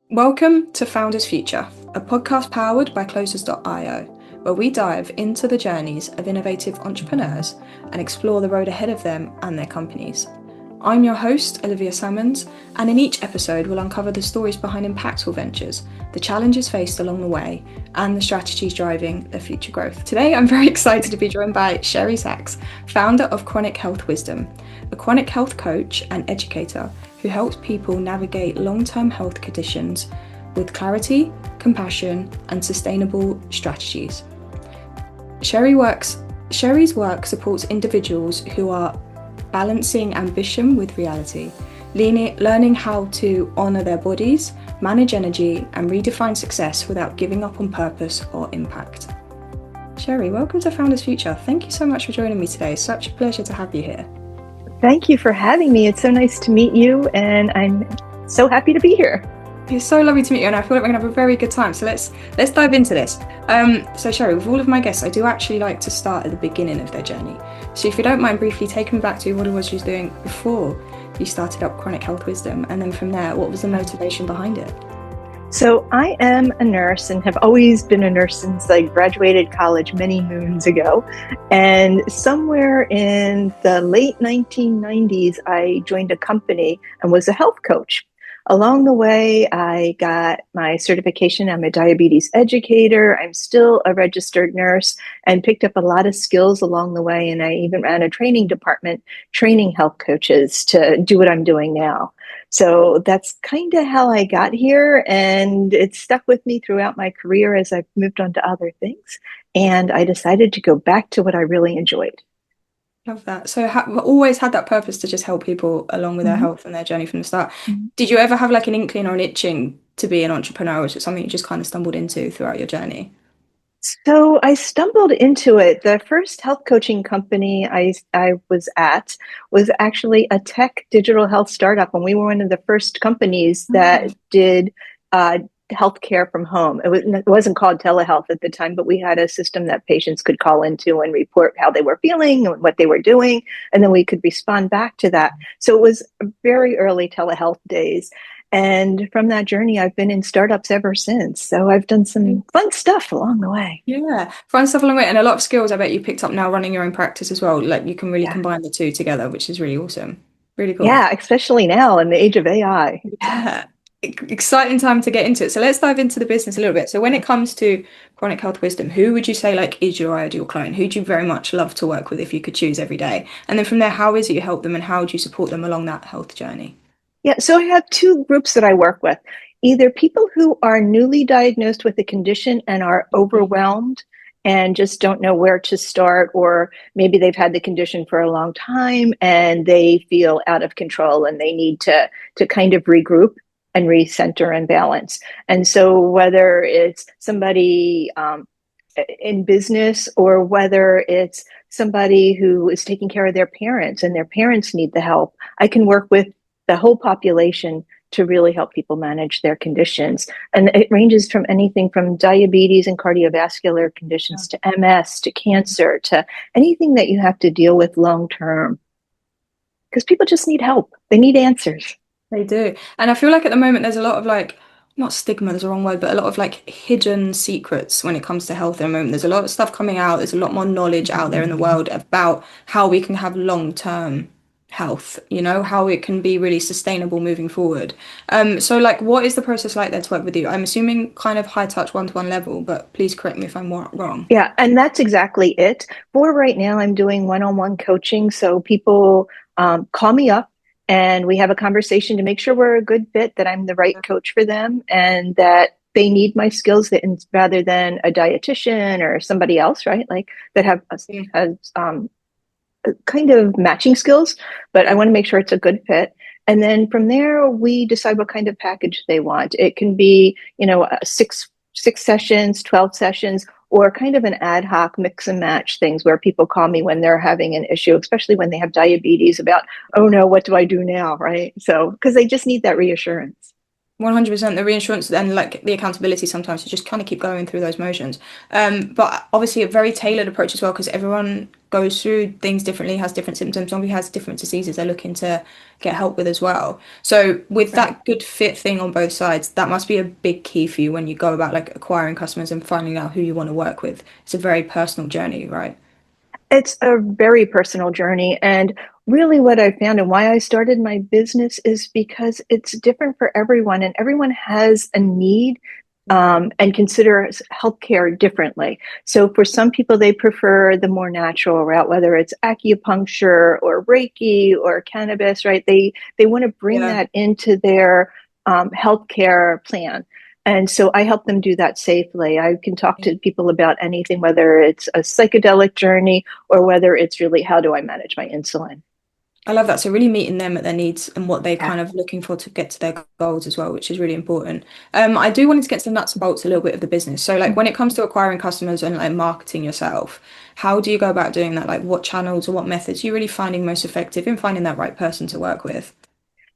Welcome to Founders Future, a podcast powered by Closers.io, where we dive into the journeys of innovative entrepreneurs and explore the road ahead of them and their companies. I'm your host, Olivia Salmons, and in each episode we'll uncover the stories behind impactful ventures, the challenges faced along the way, and the strategies driving their future growth. Today I'm very excited to be joined by Cheri Sacks, founder of Chronic Health Wisdom, a chronic health coach and educator who helps people navigate long-term health conditions with clarity, compassion, and sustainable strategies. Cheri's work supports individuals who are balancing ambition with reality, learning how to honour their bodies, manage energy, and redefine success without giving up on purpose or impact. Cheri, welcome to Founders Future. Thank you so much for joining me today. It's such a pleasure to have you here. Thank you for having me. It's so nice to meet you, and I'm so happy to be here. It's so lovely to meet you, and I feel like we're gonna have a very good time. So let's dive into this. So Cheri, with all of my guests, I do actually like to start at the beginning of their journey. So if you don't mind briefly taking me back to what it was you was doing before you started up Chronic Health Wisdom, and then from there, what was the motivation behind it? So I am a nurse and have always been a nurse since I graduated college many moons ago. And somewhere in the late 1990s, I joined a company and was a health coach. Along the way, I got my certification. I'm a diabetes educator. I'm still a registered nurse and picked up a lot of skills along the way. And I even ran a training department, training health coaches to do what I'm doing now. So that's kind of how I got here, and it's stuck with me throughout my career as I've moved on to other things. And I decided to go back to what I really enjoyed. Love that. So always had that purpose to just help people along with their health and their journey from the start. Did you ever have like an inkling or an itching to be an entrepreneur, or was it something you just kind of stumbled into throughout your journey? So I stumbled into it. The first health coaching company I was at was actually a tech digital health startup, and we were one of the first companies that did healthcare from home. It wasn't called telehealth at the time, but we had a system that patients could call into and report how they were feeling and what they were doing, and then we could respond back to that. So it was very early telehealth days. And from that journey, I've been in startups ever since. So I've done some fun stuff along the way. Yeah, fun stuff along the way, and a lot of skills I bet you picked up now running your own practice as well. Like you can really Yeah. combine the two together, which is really awesome. Really cool. Yeah, especially now in the age of AI. Yeah. Exciting time to get into it. So let's dive into the business a little bit. So when it comes to Chronic Health Wisdom, who would you say like is your ideal client? Who do you very much love to work with if you could choose every day? And then from there, how is it you help them and how do you support them along that health journey? Yeah, so I have two groups that I work with. Either people who are newly diagnosed with a condition and are overwhelmed and just don't know where to start, or maybe they've had the condition for a long time and they feel out of control and they need to kind of regroup and recenter and balance. And so whether it's somebody in business or whether it's somebody who is taking care of their parents and their parents need the help, I can work with the whole population to really help people manage their conditions. And it ranges from anything from diabetes and cardiovascular conditions to MS, to cancer, to anything that you have to deal with long term. Because people just need help. They need answers. They do. And I feel like at the moment there's a lot of like, not stigma, there's a wrong word, but a lot of like hidden secrets when it comes to health at the moment. There's a lot of stuff coming out. There's a lot more knowledge out there in the world about how we can have long-term health, how it can be really sustainable moving forward. So like what is the process like there to work with you? I'm assuming kind of high touch one-to-one level, but please correct me if I'm wrong. Yeah, and that's exactly it. For right now, I'm doing one-on-one coaching. So people call me up and we have a conversation to make sure we're a good fit, that I'm the right coach for them, and that they need my skills rather than a dietitian or somebody else, right? Like that has kind of matching skills, but I want to make sure it's a good fit. And then from there, we decide what kind of package they want. It can be, six sessions, 12 sessions, or kind of an ad hoc mix and match things where people call me when they're having an issue, especially when they have diabetes about, oh no, what do I do now? Right. So, because they just need that reassurance. 100%. The reassurance and like the accountability sometimes to just kind of keep going through those motions. But obviously a very tailored approach as well because everyone goes through things differently, has different symptoms. Somebody has different diseases they're looking to get help with as well. So with Right. that good fit thing on both sides, that must be a big key for you when you go about like acquiring customers and finding out who you want to work with. It's a very personal journey, right? It's a very personal journey. And really, what I found and why I started my business is because it's different for everyone, and everyone has a need Yeah. and considers healthcare differently. So, for some people, they prefer the more natural route, whether it's acupuncture or Reiki or cannabis, right? They want to bring Yeah. that into their healthcare plan. And so I help them do that safely. I can talk to people about anything, whether it's a psychedelic journey or whether it's really how do I manage my insulin. I love that. So really meeting them at their needs and what they're Yeah. kind of looking for to get to their goals as well, which is really important. I do want to get to the nuts and bolts a little bit of the business. So like when it comes to acquiring customers and like marketing yourself, how do you go about doing that? Like what channels or what methods are you really finding most effective in finding that right person to work with?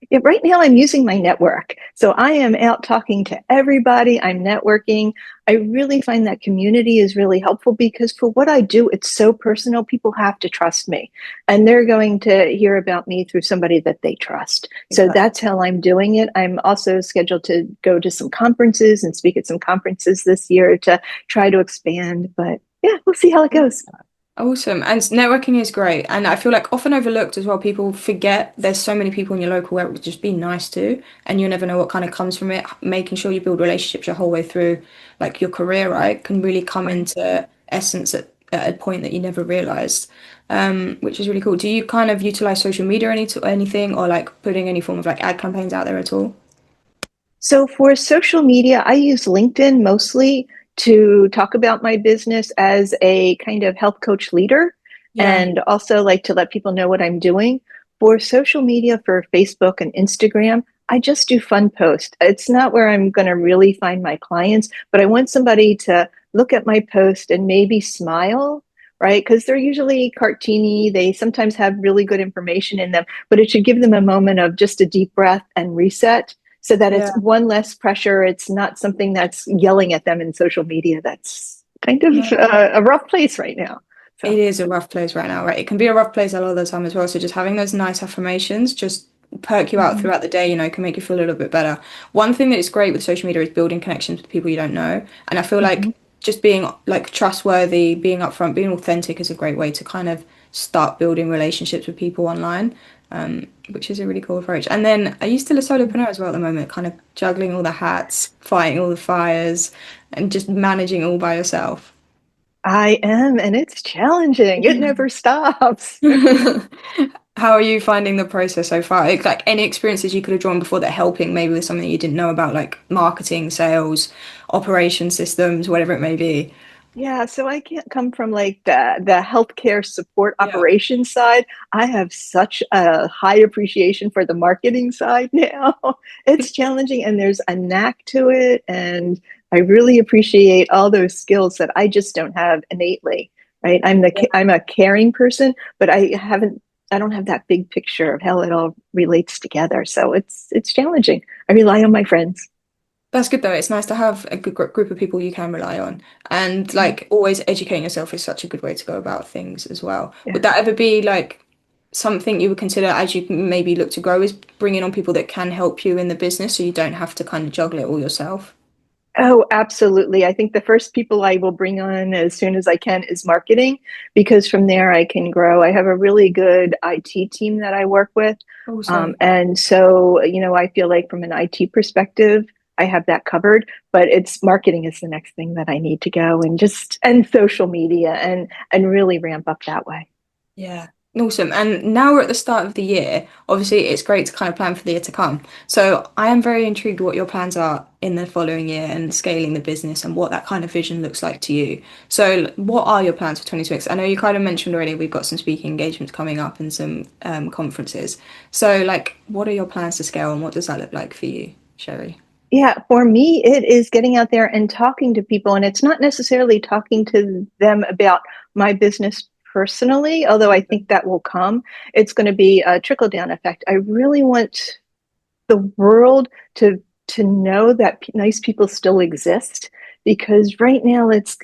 Yeah, right now I'm using my network. So I am out talking to everybody. I'm networking. I really find that community is really helpful because for what I do, it's so personal. People have to trust me and they're going to hear about me through somebody that they trust. So Exactly. that's how I'm doing it. I'm also scheduled to go to some conferences and speak at some conferences this year to try to expand. But yeah, we'll see how it goes. Awesome. And networking is great. And I feel like often overlooked as well. People forget there's so many people in your local area to just be nice to, and you never know what kind of comes from it. Making sure you build relationships your whole way through, like your career, right, can really come Right. into essence at a point that you never realized, which is really cool. Do you kind of utilize social media or anything, or like putting any form of like ad campaigns out there at all? So for social media, I use LinkedIn mostly to talk about my business as a kind of health coach leader Yeah. and also like to let people know what I'm doing. For social media, for Facebook and Instagram, I just do fun posts. It's not where I'm going to really find my clients, but I want somebody to look at my post and maybe smile, right? Because they're usually cartoony. They sometimes have really good information in them, but it should give them a moment of just a deep breath and reset so that it's Yeah. one less pressure. It's not something that's yelling at them in social media. That's kind of No. a rough place right now. So, It is a rough place right now, right? It can be a rough place a lot of the time as well. So just having those nice affirmations just perk you out mhm, throughout the day, can make you feel a little bit better. One thing that is great with social media is building connections with people you don't know. And I feel mhm. like just being like trustworthy, being upfront, being authentic is a great way to kind of start building relationships with people online, which is a really cool approach. And then are you still a solopreneur as well at the moment, kind of juggling all the hats, fighting all the fires, and just managing all by yourself? I am, and it's challenging. It never stops. How are you finding the process so far? Like any experiences you could have drawn before that helping maybe with something you didn't know about, like marketing, sales, operation systems, whatever it may be. Yeah, so I can't come from like the healthcare support Yeah. operations side. I have such a high appreciation for the marketing side now. It's challenging and there's a knack to it, and I really appreciate all those skills that I just don't have innately, right? I'm a caring person, but I don't have that big picture of how it all relates together. So it's challenging. I rely on my friends. That's good though. It's nice to have a good group of people you can rely on. And like always educating yourself is such a good way to go about things as well. Yeah. Would that ever be like something you would consider as you maybe look to grow is bringing on people that can help you in the business so you don't have to kind of juggle it all yourself? Oh, absolutely. I think the first people I will bring on as soon as I can is marketing, because from there I can grow. I have a really good IT team that I work with. Awesome. And so, I feel like from an IT perspective, I have that covered, but it's marketing is the next thing that I need to go and social media and really ramp up that way. Yeah. Awesome. And now we're at the start of the year. Obviously, it's great to kind of plan for the year to come. So I am very intrigued what your plans are in the following year and scaling the business and what that kind of vision looks like to you. So what are your plans for 2026? I know you kind of mentioned already we've got some speaking engagements coming up and some conferences. So like, what are your plans to scale and what does that look like for you, Sherry? Yeah, for me, it is getting out there and talking to people. And it's not necessarily talking to them about my business personally, although I think that will come. It's going to be a trickle down effect. I really want the world to to know that nice people still exist, because right now it's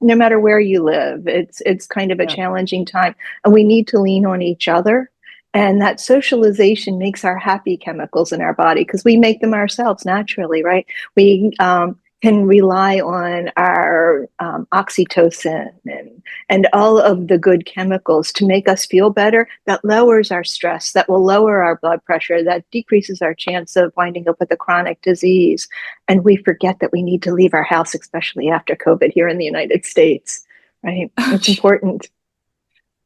no matter where you live, it's kind of a Yeah. challenging time, and we need to lean on each other. And that socialization makes our happy chemicals in our body because we make them ourselves naturally, right? We can rely on our oxytocin and all of the good chemicals to make us feel better. That lowers our stress, that will lower our blood pressure, that decreases our chance of winding up with a chronic disease. And we forget that we need to leave our house, especially after COVID here in the United States, right? It's important.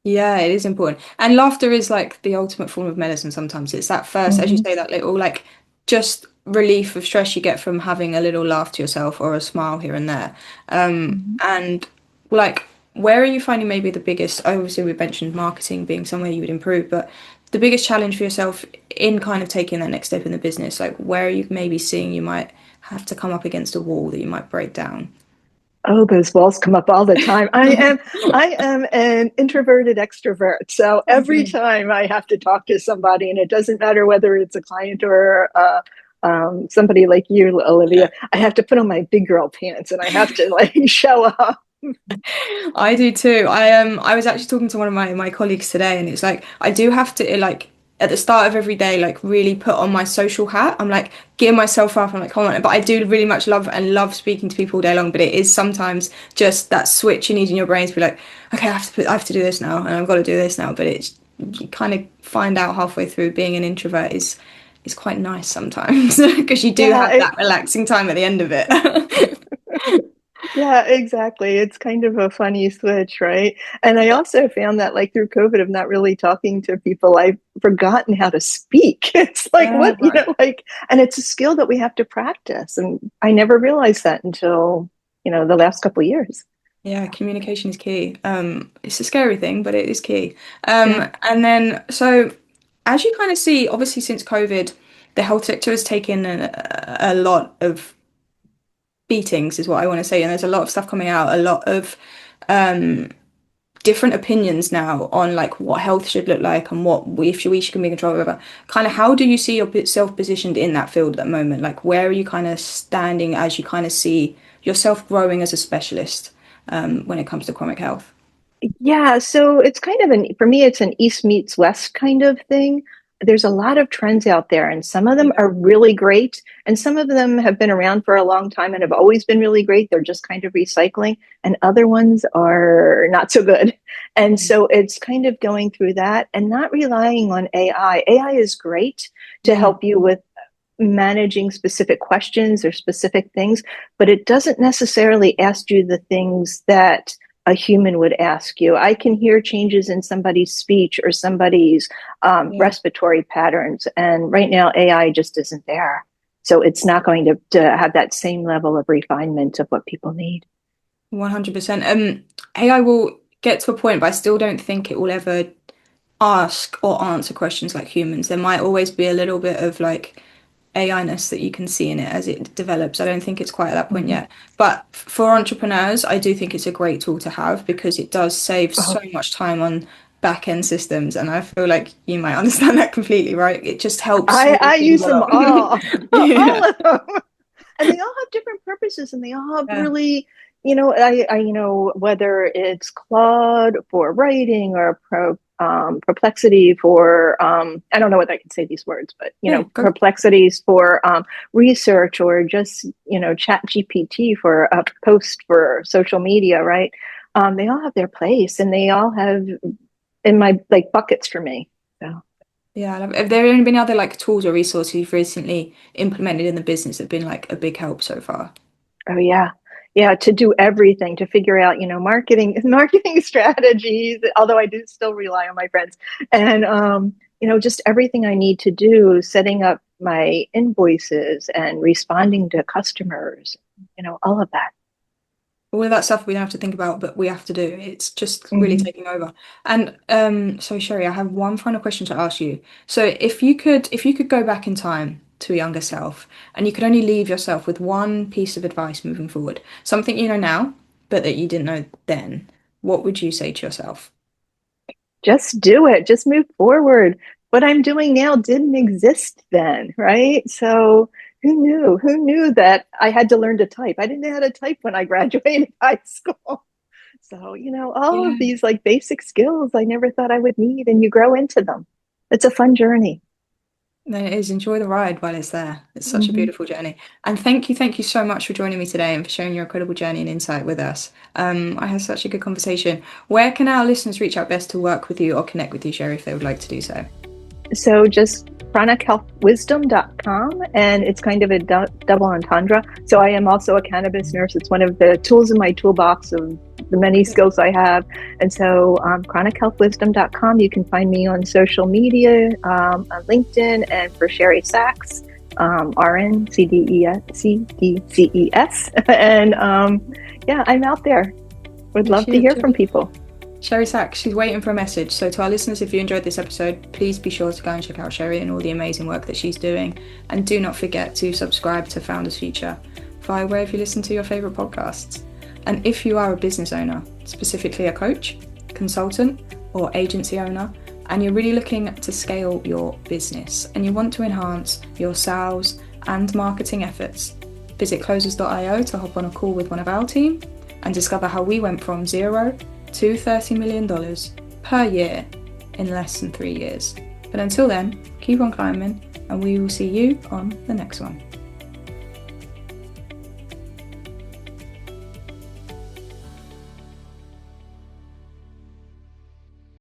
Yeah, it is important. And laughter is like the ultimate form of medicine sometimes. It's that first, as you Mm-hmm. say, that little like just relief of stress you get from having a little laugh to yourself or a smile here and there. Mm-hmm. And like, where are you finding maybe the biggest, obviously we mentioned marketing being somewhere you would improve, but the biggest challenge for yourself in kind of taking that next step in the business, like where are you maybe seeing you might have to come up against a wall that you might break down? Oh, those walls come up all the time. I am an introverted extrovert. So every Okay. time I have to talk to somebody, and it doesn't matter whether it's a client or somebody like you, Olivia, I have to put on my big girl pants and I have to like show up. I do too. I was actually talking to one of my colleagues today, and it's like I do have to like at the start of every day like really put on my social hat. I'm like gear myself up. I'm like, hold on, but I do really much love speaking to people all day long. But it is sometimes just that switch you need in your brain to be like, okay, I have to do this now, and I've got to do this now. But it's you kind of find out halfway through being an introvert is quite nice sometimes because you do Yeah, have that relaxing time at the end of it. yeah, exactly. It's kind of a funny switch, right? And I also found that, like, through COVID, of not really talking to people, I've forgotten how to speak. It's like, Yeah, what, like, and it's a skill that we have to practice. And I never realized that until, the last couple of years. yeah, communication is key. It's a scary thing, but it is key. Yeah. And then, so as you kind of see, obviously since COVID, the health sector has taken a lot of beatings, is what I want to say. And there's a lot of stuff coming out, a lot of um, different opinions now on like what health should look like and what we should be in control over. Kind of, how do you see yourself positioned in that field at the moment? Like, where are you kind of standing as you kind of see yourself growing as a specialist when it comes to chronic health? Yeah, so it's kind of for me, it's an East meets West kind of thing. There's a lot of trends out there, and some of them Yeah. are really great, and some of them have been around for a long time and have always been really great. They're just kind of recycling, and other ones are not so good. And so it's kind of going through that and not relying on AI. AI is great to Mm. help you with managing specific questions or specific things, but it doesn't necessarily ask you the things that a human would ask you. I can hear changes in somebody's speech or somebody's Yeah. respiratory patterns, and right now AI just isn't there. So it's not going to have that same level of refinement of what people need. 100%. AI will get to a point, but I still don't think it will ever ask or answer questions like humans. There might always be a little bit of like AI-ness that you can see in it as it develops. I don't think it's quite at that point Mm-hmm. yet. But for entrepreneurs, I do think it's a great tool to have because it does save so Oh, much time on back-end systems. And I feel like you might understand that completely, right? It just helps I smooth things use a them lot. all, all Yeah. of them. And they all have different purposes, and they all have Yeah. really, whether it's Claude for writing or perplexity for I don't know whether I can say these words, but Yeah. Go. perplexities for research, or just chat GPT for a post for social media, right? They all have their place, and they all have in my like buckets for me. So. Yeah. Have there been any other like tools or resources you've recently implemented in the business that have been like a big help so far? Oh yeah. Yeah, to do everything, to figure out, marketing marketing strategies, although I do still rely on my friends. And just everything I need to do, setting up my invoices and responding to customers, all of that. All of that stuff we don't have to think about, but we have to do. It's just really Hmm. taking over. And so Sherry, I have one final question to ask you. So if you could go back in time to a younger self and you could only leave yourself with one piece of advice moving forward, something you know now, but that you didn't know then, what would you say to yourself? Just do it. Just move forward. What I'm doing now didn't exist then, right? So Who knew that I had to learn to type? I didn't know how to type when I graduated high school. So, all of Yeah. these like basic skills I never thought I would need, and you grow into them. It's a fun journey. No, it is. Enjoy the ride while it's there. It's such a Hmm. beautiful journey. And thank you so much for joining me today and for sharing your incredible journey and insight with us. I had such a good conversation. Where can our listeners reach out best to work with you or connect with you, Cheri, if they would like to do so? So just chronichealthwisdom.com, and it's kind of a double entendre. So I am also a cannabis nurse. It's one of the tools in my toolbox of the many skills I have. And so chronichealthwisdom.com, you can find me on social media, on LinkedIn, and for Cheri Sacks, RNCDECS. And yeah, I'm out there. Would love to hear from people. Cheri Sacks, she's waiting for a message. So to our listeners, if you enjoyed this episode, please be sure to go and check out Cheri and all the amazing work that she's doing. And do not forget to subscribe to Founders Future via wherever you listen to your favourite podcasts. And if you are a business owner, specifically a coach, consultant, or agency owner, and you're really looking to scale your business and you want to enhance your sales and marketing efforts, visit closers.io to hop on a call with one of our team and discover how we went from zero to $30 million per year in less than 3 years. But until then, keep on climbing, and we will see you on the next one.